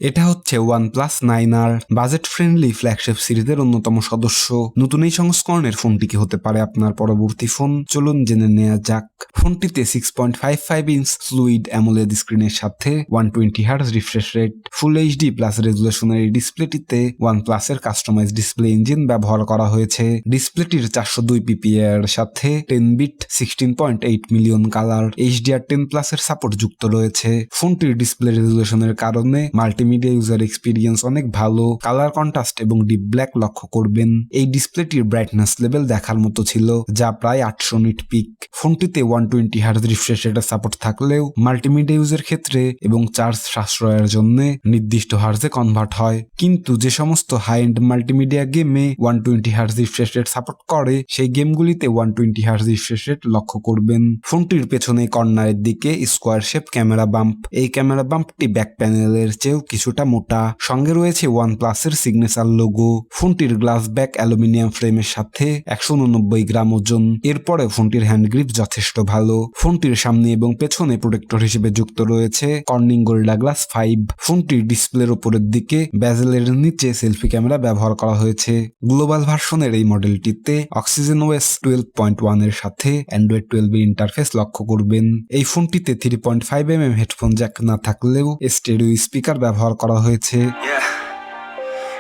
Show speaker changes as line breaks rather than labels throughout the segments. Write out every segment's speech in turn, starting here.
এটা হচ্ছে OnePlus 9R budget friendly flagship সিরিজের অন্যতম সদস্য। নতুন এই সংস্করণের ফোনটি কি হতে পারে আপনার পরবর্তী ফোন, চলুন জেনে নেওয়া যাক। ফোনটিতে 6.55 ইঞ্চ ফ্লুইড অ্যামোলেড স্ক্রিনের সাথে 120 Hz refresh rate, full HD plus রেজুলেশনের এই ডিসপ্লেটিতে OnePlus এর কাস্টমাইজ ডিসপ্লে ইঞ্জিন ব্যবহার করা হয়েছে। ডিসপ্লেটির 402 ppi এর সাথে 10 বিট 16.8 মিলিয়ন কালার HDR10+ এর সাপোর্ট যুক্ত রয়েছে। ফোনটির ডিসপ্লে রেজুলেশনের কারণে মাল্টিমিডিয়া ইউজার এক্সপিরিয়েন্স অনেক ভালো। কালার কন্ট্রাস্ট এবং ডিপ ব্ল্যাক লক্ষ্য করবেন। এই ডিসপ্লেটির ব্রাইটনেস লেভেল দেখার মতো ছিল, যা প্রায় 800 নিট পিক। ফোনটিতে 120 Hz রিফ্রেশ রেটের সাপোর্ট থাকলেও মাল্টিমিডিয়া ইউজের ক্ষেত্রে এবং চার্জ সাশ্রয়ের জন্য নির্দিষ্ট হার্জে কনভার্ট হয়। কিন্তু যে সমস্ত হাই এন্ড মাল্টিমিডিয়া গেমে 120 Hz রিফ্রেশ রেট সাপোর্ট করে, সেই গেমগুলিতে 120 Hz রিফ্রেশ রেট লক্ষ্য করবেন। ফোনটির পেছনে কর্নারের দিকে স্কোয়ার শেপ ক্যামেরা বাম্প। এই ক্যামেরা বাম্পটি ব্যাক প্যানেলের চেয়েও কিছুটা মোটা। সঙ্গে রয়েছে OnePlus এর সিগনেচার লোগো। ফোনটির গ্লাস ব্যাক অ্যালুমিনিয়াম ফ্রেমের সাথে 189 গ্রাম ওজন। এরপরে ফোনটির হ্যান্ড গ্রিপ যথেষ্ট ভালো। ফোনটির সামনে এবং পেছনে প্রোটেক্টর হিসেবে যুক্ত রয়েছে কর্নিং গোল্ডা গ্লাস 5। ফোনটির ডিসপ্লের উপরের দিকে বেজেলের নিচে সেলফি ক্যামেরা ব্যবহার করা হয়েছে। গ্লোবাল ভার্সনের এই মডেলটিতে OxygenOS 12.1 এর সাথে Android 12 এর ইন্টারফেস লক্ষ্য করবেন। এই ফোনটিতে 3.5mm হেডফোন জ্যাক না থাকলেও স্টেরিও স্পিকার ব্যবহার করা হয়েছে।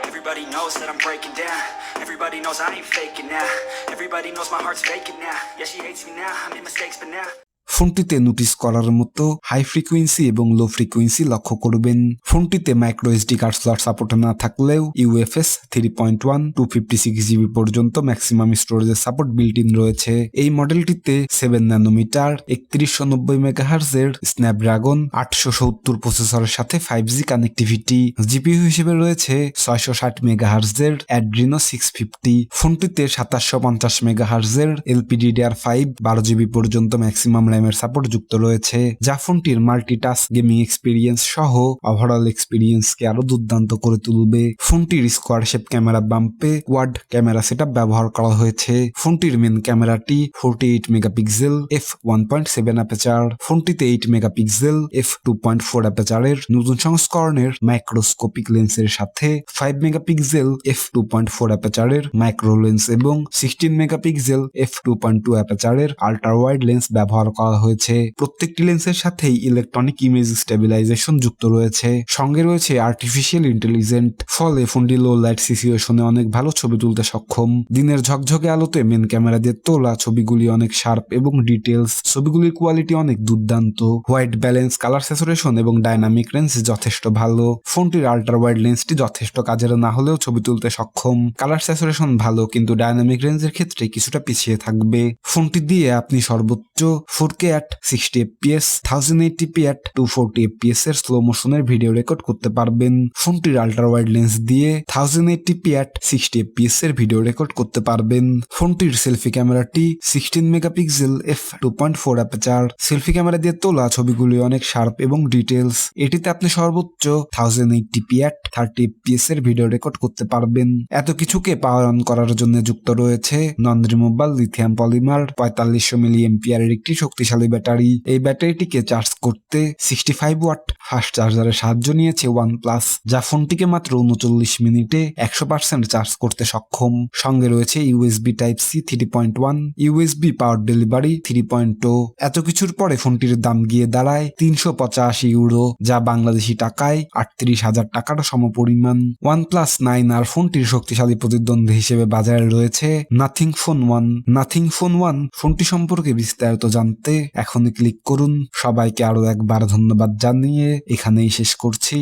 Everybody knows that I'm breaking down. Everybody knows I ain't faking now. Everybody knows my heart's vacant now. Yeah, she hates me now. I made mistakes, but now
ফোনটিতে notice করার মতো high frequency এবং low frequency লক্ষ্য করবেন। ফোনটিতে micro SD card slot support না থাকলেও UFS 3.1 256GB পর্যন্ত ম্যাক্সিমাম স্টোরেজের সাপোর্ট বিল্ট ইন রয়েছে। এই মডেলটিতে 7 ন্যানোমিটার 3190 MHz এর স্ন্যাপড্রাগন 870 প্রসেসরের সাথে 5G কানেক্টিভিটি। জিপিইউ হিসেবে রয়েছে 660 MHz এর Adreno 650। ফোনটিতে 2750 MHz এর LPDDR5 12GB পর্যন্ত ম্যাক্সিমাম র্যামের সাপোর্ট যুক্ত রয়েছে, যা ফোনটির মাল্টিটাস্ক গেমিং এক্সপিরিয়েন্স সহ ওভারঅল এক্সপিরিয়েন্সকে আরো দুর্দান্ত করে তুলবে। ফোনটির স্কোয়ার শেপ ক্যামেরা বাম্পে কোয়াড ক্যামেরা সেটআপ ব্যবহার করা হয়েছে। ফোনটির মেন ক্যামেরাটি 48 মেগাপিক্সেল f1.7 অ্যাপাচার। ফোনটিতে 8 মেগাপিক্সেল f2.4 অ্যাপাচারের নতুন সংস্করণের মাইক্রোস্কোপিক লেন্সের সাথে 5 মেগাপিক্সেল f2.4 অ্যাপাচারের মাইক্রো লেন্স এবং 16 মেগাপিক্সেল f2.2 অ্যাপাচারের আল্ট্রা ওয়াইড লেন্স ব্যবহার করা হয়েছে। প্রত্যেকটি লেন্সের সাথেই ইলেকট্রনিক ইমেজ স্টেবিলাইজেশন যুক্ত রয়েছে। সঙ্গে রয়েছে আর্টিফিশিয়াল ইন্টেলিজেন্ট, ফলে ফোনটি লো লাইট সিচুয়েশনে অনেক ভালো ছবি তুলতে সক্ষম। দিনের ঝকঝকে আলোতে মেন ক্যামেরা দিয়ে তোলা ছবিগুলি অনেক শার্প এবং ডিটেলস। ছবিগুলির কোয়ালিটি অনেক দুর্দান্ত। হোয়াইট ব্যালেন্স, কালার স্যাচুরেশন এবং ডাইনামিক রেঞ্জ যথেষ্ট ভালো। ফোনটির আল্ট্রা ওয়াইড লেন্সটি যথেষ্ট কাজের না হলেও ছবি তুলতে সক্ষম। কালার স্যাচুরেশন ভালো, কিন্তু ডাইনামিক রেঞ্জের ক্ষেত্রে কিছুটা পিছিয়ে থাকবে। ফোনটি দিয়ে আপনি সর্বোচ্চ 4K at 60 fps 1080p at 240 fps এর স্লো মোশনের ভিডিও রেকর্ড করতে পারবেন। ফোনটির আল্ট্রা ওয়াইড লেন্স দিয়ে 1080p at 60 fps এর ভিডিও রেকর্ড করতে পারবেন। ফোনটির সেলফি ক্যামেরাটি 16 megapixel f2.4 aperture. Selfie camera দিয়ে তোলা ছবিগুলি অনেক শার্প এবং ডিটেলস। এটিতে আপনি সর্বোচ্চ 1080p at 30 fps এর ভিডিও রেকর্ড করতে পারবেন। এত কিছুকে পাওয়ার অন করার জন্য যুক্ত রয়েছে non removable lithium polymer 4500 milliampere এর একটি শক্তিশালী ব্যাটারি। এই ব্যাটারিটিকে চার্জ করতে 65 ওয়াট ফাস্ট চার্জারের সাহায্য নিয়েছে OnePlus, যা ফোনটিকে মাত্র 39 মিনিটে 100% চার্জ করতে সক্ষম। সঙ্গে রয়েছে USB Type-C 3.1, USB পাওয়ার ডেলিভারি 3.0। এত কিছুর পরে ফোনটির দাম গিয়ে দাঁড়ায় 385 ইউরো, যা বাংলাদেশি টাকায় 38,000 টাকার সমপরিমাণ। OnePlus 9R ফোনটির শক্তিশালী প্রতিদ্বন্দ্বী হিসেবে বাজারে রয়েছে নাথিং ফোন 1। নাথিং ফোন 1 ফোনটি সম্পর্কে বিস্তারিত জানতে এখনই ক্লিক করুন। সবাইকে আরো একবার ধন্যবাদ জানিয়ে এখানেই শেষ করছি।